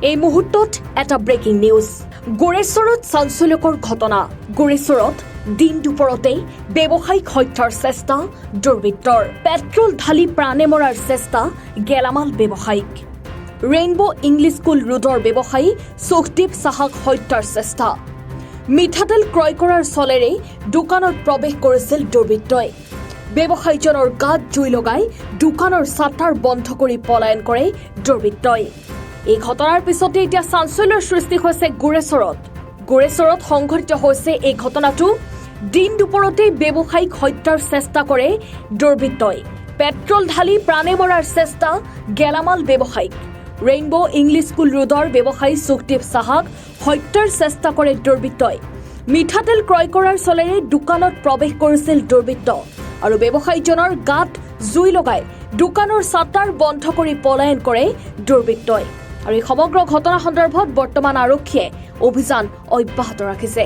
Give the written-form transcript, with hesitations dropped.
এই মুহূৰ্তত এটা ব্ৰেকিং নিউজ গোৰেশ্বৰত চাঞ্চল্যকৰ ঘটনা গোৰেশ্বৰত দিন দুপৰতেই ব্যৱসায়িক হত্যাৰ চেষ্টা দুৰ্বৃত্তৰ পেট্ৰল ঢালি প্ৰাণে মৰাৰ চেষ্টা গেলামাল ব্যৱসায়িক ৰেইনবো ইংলিছ স্কুল ৰোডৰ ব্যৱসায়ী সুখদীপ সাহাক হত্যাৰ চেষ্টা মিঠাতেল ক্ৰয় কৰাৰ চলেৰে দোকানত প্ৰৱেশ কৰিছিল দুৰ্বৃত্তই ব্যৱসায়ীজনৰ গাত জুই লগাই দোকানৰ ছাটাৰ বন্ধ কৰি পলায়ন কৰে দুৰ্বৃত্তই এই ঘটনাৰ পিছতে এতিয়া চাঞ্চল্যৰ সৃষ্টি হৈছে গোৰেশ্বৰত সংঘটিত হৈছে এই ঘটনাটো দিন দুপৰতে ব্যৱসায়িক হত্যাৰ চেষ্টা কৰে দুৰ্বৃত্তই পেট্ৰল ঢালি প্ৰাণে মৰাৰ চেষ্টা গেলামাল ব্যৱসায়িক ৰেইনবো ইংলিছ স্কুল ৰোডৰ ব্যৱসায়ী সুখদীপ সাহাক হত্যাৰ চেষ্টা কৰে দুৰ্বৃত্তই মিঠাতেল ক্ৰয় কৰাৰ চলেৰে দোকানত প্ৰৱেশ কৰিছিল দুৰ্বৃত্ত আৰু ব্যৱসায়ীজনৰ গাত জুই লগাই দোকানৰ ছাটাৰ বন্ধ কৰি পলায়ন কৰে দুৰ্বৃত্তই আৰু এই সমগ্ৰ ঘটনা সন্দৰ্ভত বৰ্তমান আৰক্ষীয়ে অভিযান অব্যাহত ৰাখিছে।